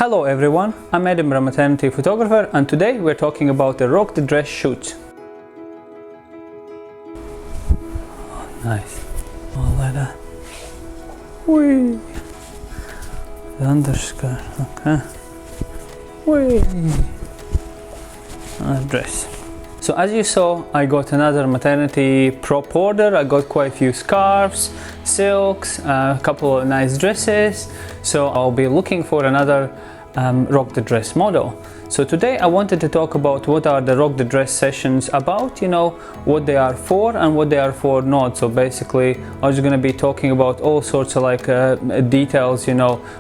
Hello everyone, I'm Edinburgh maternity photographer, and today we're talking about the rock the dress shoot. Oh, nice. Oh, like that. Whee! The underskirt, okay. Whee! Dress. So as you saw, I got another maternity prop order. I got quite a few scarves, silks, a couple of nice dresses. So I'll be looking for another rock the dress model. So today I wanted to talk about what are the rock the dress sessions about, what they are for and what they are for not. So basically I was going to be talking about all sorts of details,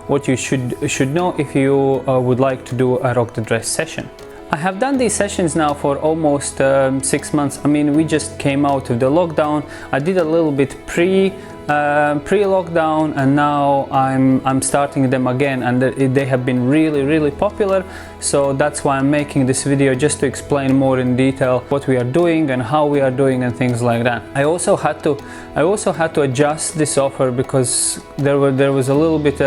what you should know if you would like to do a rock the dress session. I have done these sessions now for almost 6 months. I mean, we just came out of the lockdown. I did a little bit pre-lockdown, and now I'm starting them again, and they have been really popular. So that's why I'm making this video, just to explain more in detail what we are doing and how we are doing and things like that. I also had to adjust this offer because there was a little bit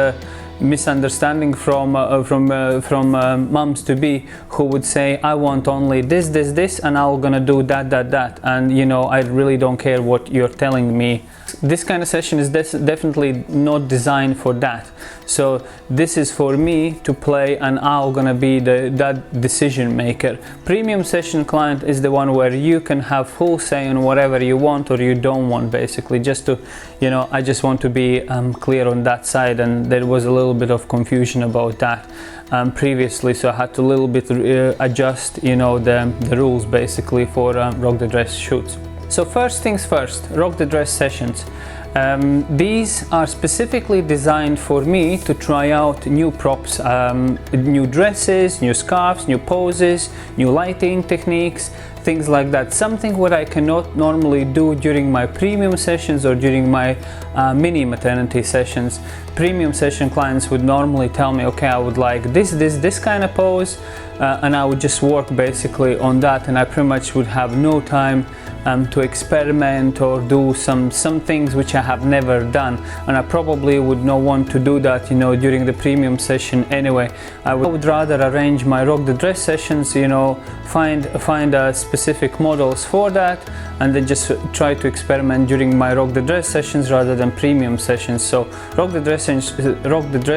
misunderstanding from moms to be, who would say, I want only this and I'm gonna do that, and I really don't care what you're telling me. This kind of session is definitely not designed for that. So this is for me to play, and I'm gonna be that decision maker. Premium session client is the one where you can have full say on whatever you want or you don't want, basically. Just to, I just want to be clear on that side, and there was a little bit of confusion about that previously, so I had to a little bit adjust, the rules basically for rock the dress shoots. So first things first, rock the dress sessions. These are specifically designed for me to try out new props, new dresses, new scarves, new poses, new lighting techniques, things like that. Something what I cannot normally do during my premium sessions or during my mini maternity sessions. Premium session clients would normally tell me, okay, I would like this kind of pose, and I would just work basically on that, and I pretty much would have no time to experiment or do some things which I have never done, and I probably would not want to do that during the premium session anyway. I would rather arrange my rock the dress sessions, find specific models for that, and then just try to experiment during my rock the dress sessions rather than premium sessions. So rock the dress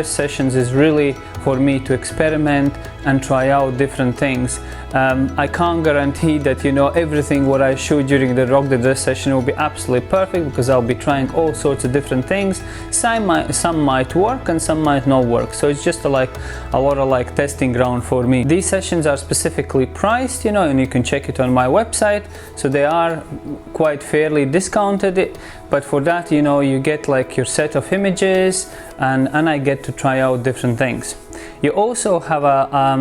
sessions is really for me to experiment and try out different things. I can't guarantee that everything what I shoot during the rock the dress session will be absolutely perfect, because I'll be trying all sorts of different things. Some might work and some might not work, so it's just a lot of testing ground for me. These sessions are specifically priced, and you can check it on my website, so they are quite fairly discounted, but for that you get your set of images, and I get to try out different things. You also have a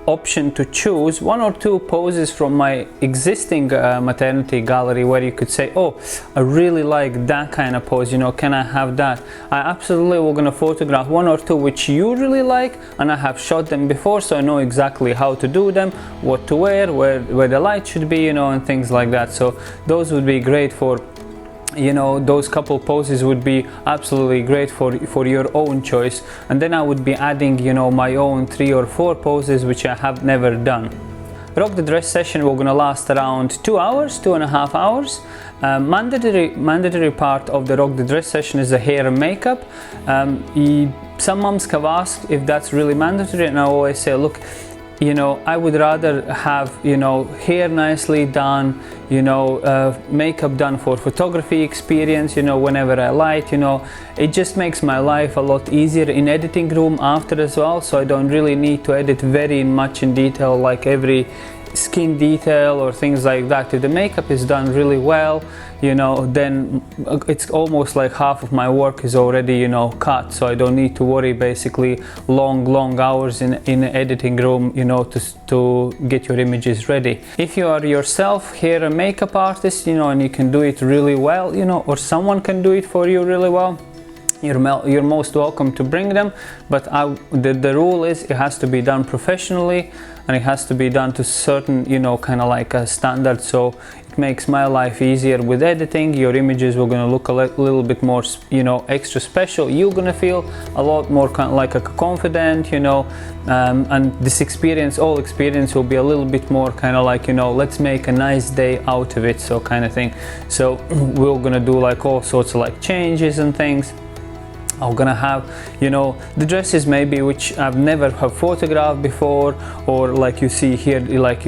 option to choose 1 or 2 poses from my existing maternity gallery, where you could say, oh, I really like that kind of pose, can I have that? I absolutely will gonna photograph 1 or 2 which you really like, and I have shot them before, so I know exactly how to do them, what to wear, where the light should be, and things like that. So those would be great for, those couple poses would be absolutely great for your own choice, and then I would be adding my own 3 or 4 poses which I have never done. Rock the dress session will gonna last around 2 hours, 2.5 hours. Mandatory part of the rock the dress session is the hair and makeup. Some moms have asked if that's really mandatory, and I always say, look, I would rather have hair nicely done, makeup done for photography experience, whenever I light, it just makes my life a lot easier in editing room after as well, so I don't really need to edit very much in detail, like every skin detail or things like that. If the makeup is done really well, then it's almost like half of my work is already cut, so I don't need to worry basically long hours in editing room to get your images ready. If you are yourself hair and makeup artist, and you can do it really well, or someone can do it for you really well, you're most welcome to bring them, but the rule is it has to be done professionally, and it has to be done to certain, you know, kind of like a standard, so it makes my life easier with editing. Your images are going to look a little bit more, you know, extra special. You're going to feel a lot more kind of like a confident, you know, and this experience, all experience will be a little bit more kind of like, you know, let's make a nice day out of it, so kind of thing. So we're going to do like all sorts of like changes and things. I'm gonna have, you know, the dresses maybe which I've never have photographed before, or like you see here, like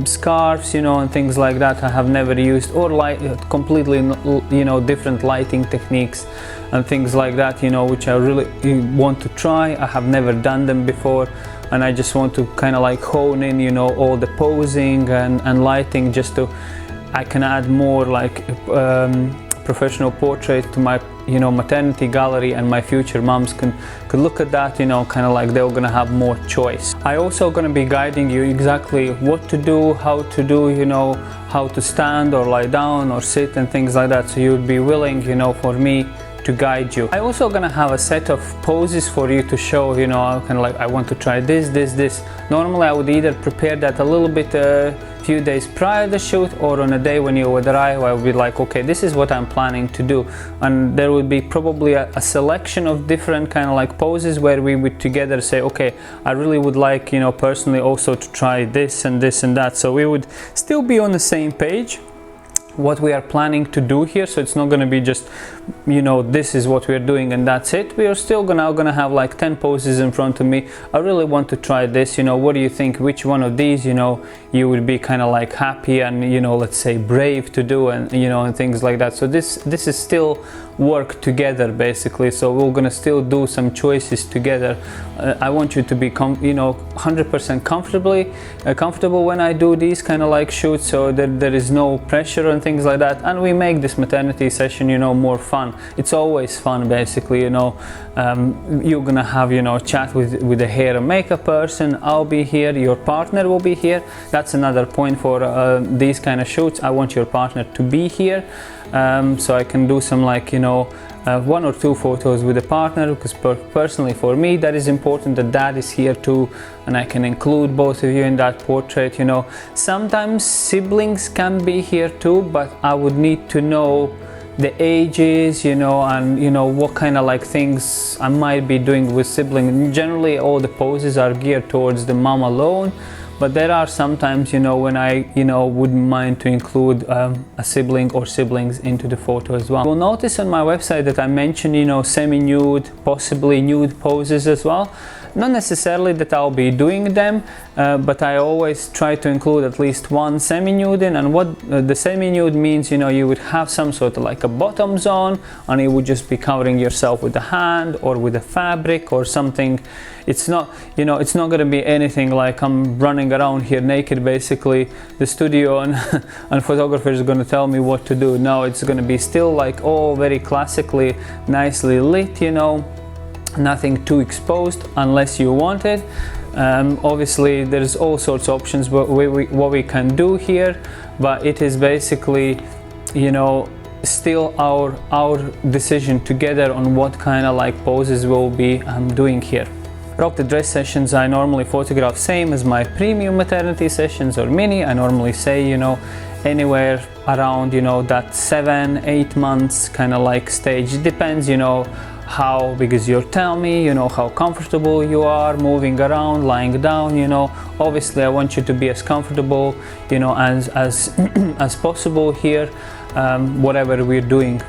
scarves, you know, and things like that I have never used, or like completely, you know, different lighting techniques and things like that, you know, which I really want to try. I have never done them before, and I just want to kind of like hone in, you know, all the posing and lighting, just to I can add more like professional portrait to my, you know, maternity gallery, and my future moms could look at that, you know, kind of like they're gonna have more choice. I also gonna be guiding you exactly what to do, how to do, you know, how to stand or lie down or sit and things like that, so you'd be willing, you know, for me to guide you. I also gonna have a set of poses for you to show, you know, kind of like I want to try this. Normally I would either prepare that a little bit few days prior to the shoot, or on a day when you would arrive, I would be like, okay, this is what I'm planning to do, and there would be probably a selection of different kind of like poses where we would together say, okay, I really would like, you know, personally also to try this and this and that, so we would still be on the same page what we are planning to do here. So it's not going to be just, you know, this is what we're doing and that's it. We are still gonna have like 10 poses in front of me. I really want to try this, you know, what do you think, which one of these, you know, you would be kind of like happy and, you know, let's say brave to do, and, you know, and things like that. So this is still work together basically, so we're gonna still do some choices together. I want you to be you know, 100% comfortable when I do these kind of like shoots, so that there is no pressure and things like that, and we make this maternity session, you know, more fun. It's always fun basically, you know. You're gonna have, you know, a chat with the hair and makeup person. I'll be here, your partner will be here. That's another point for these kind of shoots. I want your partner to be here, so I can do some like, you know, 1 or 2 photos with a partner, because personally for me that is important that dad is here too, and I can include both of you in that portrait, you know. Sometimes siblings can be here too, but I would need to know the ages, you know, and, you know, what kind of like things I might be doing with siblings. Generally all the poses are geared towards the mom alone, but there are sometimes, you know, when I, you know, wouldn't mind to include a sibling or siblings into the photo as well. You'll notice on my website that I mentioned, you know, semi-nude, possibly nude poses as well. Not necessarily that I'll be doing them, but I always try to include at least one semi-nude in. And what the semi-nude means, you know, you would have some sort of like a bottoms on, and you would just be covering yourself with a hand or with a fabric or something. It's not, you know, it's not going to be anything like I'm running around here naked basically, the studio and photographers are going to tell me what to do. No, it's going to be still like all very classically, nicely lit, you know. Nothing too exposed unless you want it. Obviously there's all sorts of options what we can do here, but it is basically, you know, still our decision together on what kind of like poses we'll be doing here. Rock the dress sessions I normally photograph same as my premium maternity sessions or mini. I normally say, you know, anywhere around, you know, that 7-8 months kind of like stage. It depends, you know, how, because you tell me, you know, how comfortable you are moving around, lying down, you know. Obviously I want you to be as comfortable, you know, as possible here, whatever we're doing.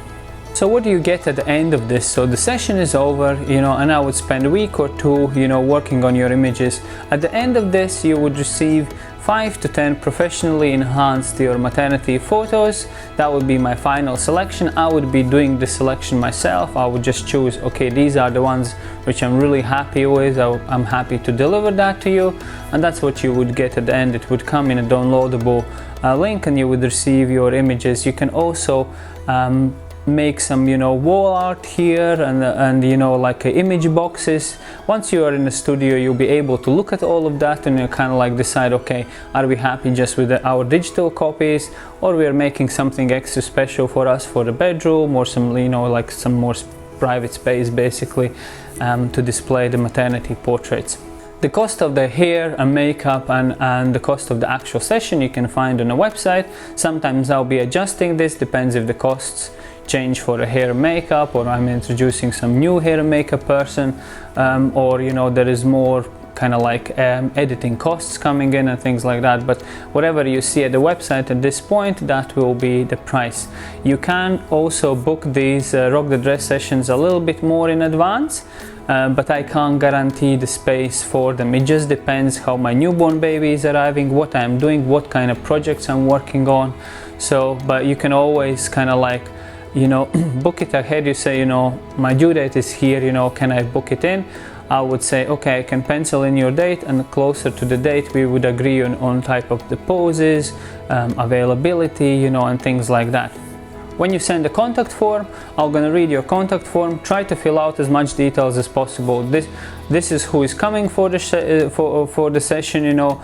So what do you get at the end of this? So the session is over, you know, and I would spend a week or 2, you know, working on your images. At the end of this you would receive 5 to 10 professionally enhanced your maternity photos. That would be my final selection. I would be doing the selection myself. I would just choose, okay, these are the ones which I'm really happy with. I'm happy to deliver that to you, and that's what you would get at the end. It would come in a downloadable link, and you would receive your images. You can also make some, you know, wall art here and you know, like image boxes. Once you are in the studio you'll be able to look at all of that and you kind of like decide, okay, are we happy just with our digital copies, or we are making something extra special for us for the bedroom, or some, you know, like some more private space basically to display the maternity portraits. The cost of the hair and makeup and the cost of the actual session you can find on the website. Sometimes I'll be adjusting this, depends if the costs change for a hair and makeup, or I'm introducing some new hair and makeup person, or you know, there is more kind of like editing costs coming in and things like that. But whatever you see at the website at this point, that will be the price. You can also book these Rock the Dress sessions a little bit more in advance, but I can't guarantee the space for them. It just depends how my newborn baby is arriving, what I'm doing, what kind of projects I'm working on. So, but you can always kind of like, you know, book it ahead. You say, you know, my due date is here, you know, can I book it in? I would say, okay, I can pencil in your date, and closer to the date we would agree on type of the poses, availability, you know, and things like that. When you send the contact form, I'm gonna read your contact form, try to fill out as much details as possible. This is who is coming for the session, you know,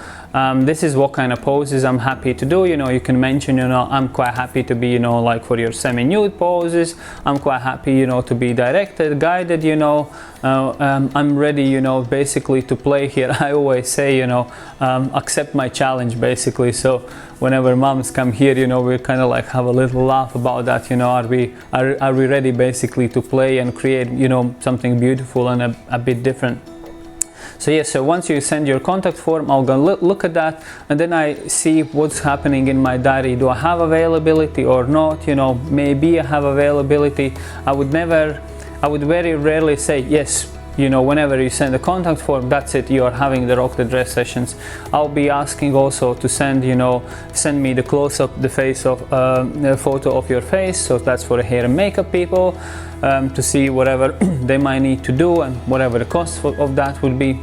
this is what kind of poses I'm happy to do. You know, you can mention, you know, I'm quite happy to be, you know, like for your semi-nude poses, I'm quite happy, you know, to be directed, guided, you know, I'm ready, you know, basically to play here. I always say, you know, accept my challenge basically. So whenever moms come here, you know, we kind of like have a little laugh about that, you know, are we ready basically to play and create, you know, something beautiful and a bit different. So yeah, so once you send your contact form, I'll go look at that, and then I see what's happening in my diary. Do I have availability or not? You know, maybe I have availability. I would very rarely say yes. You know, whenever you send a contact form, that's it, you are having the Rock the Dress sessions. I'll be asking also to send, you know, send me the close-up, the face of the photo of your face. So that's for the hair and makeup people, to see whatever they might need to do and whatever the cost of that will be.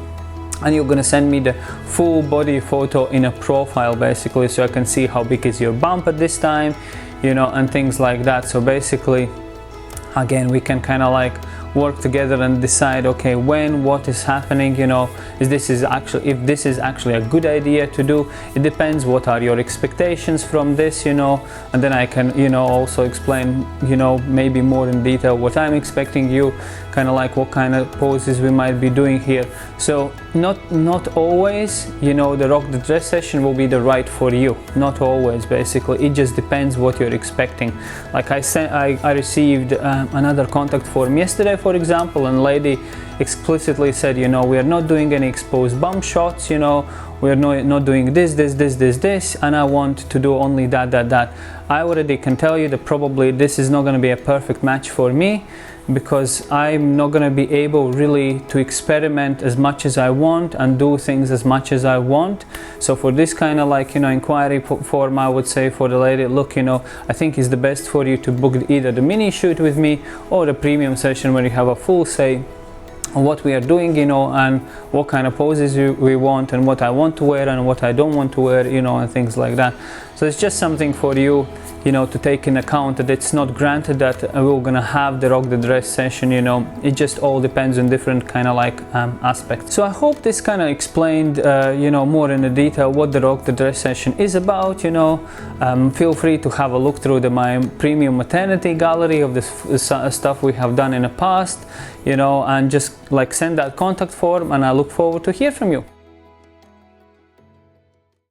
And you're gonna send me the full body photo in a profile basically, so I can see how big is your bump at this time, you know, and things like that. So basically, again, we can kind of like work together and decide, okay, when, what is happening, you know, if this is actually a good idea to do. It depends what are your expectations from this, you know, and then I can, you know, also explain, you know, maybe more in detail what I'm expecting you, kind of like what kind of poses we might be doing here. So not always, you know, the Rock the Dress session will be the right for you. Not always, basically. It just depends what you're expecting. Like I received another contact form yesterday, for example, and lady explicitly said, you know, we are not doing any exposed bump shots, you know, we're not doing this, and I want to do only that. I already can tell you that probably this is not going to be a perfect match for me, because I'm not going to be able really to experiment as much as I want and do things as much as I want. So for this kind of like, you know, inquiry form, I would say for the lady, look, you know, I think it's the best for you to book either the mini shoot with me or the premium session where you have a full say on what we are doing, you know, and what kind of poses we want, and what I want to wear and what I don't want to wear, you know, and things like that. So it's just something for you, you know, to take in account, that it's not granted that we're gonna have the Rock the Dress session, you know, it just all depends on different kind of like aspects. So I hope this kind of explained, you know, more in the detail what the Rock the Dress session is about, you know. Feel free to have a look through my premium maternity gallery of the stuff we have done in the past, you know, and just like send that contact form, and I look forward to hear from you.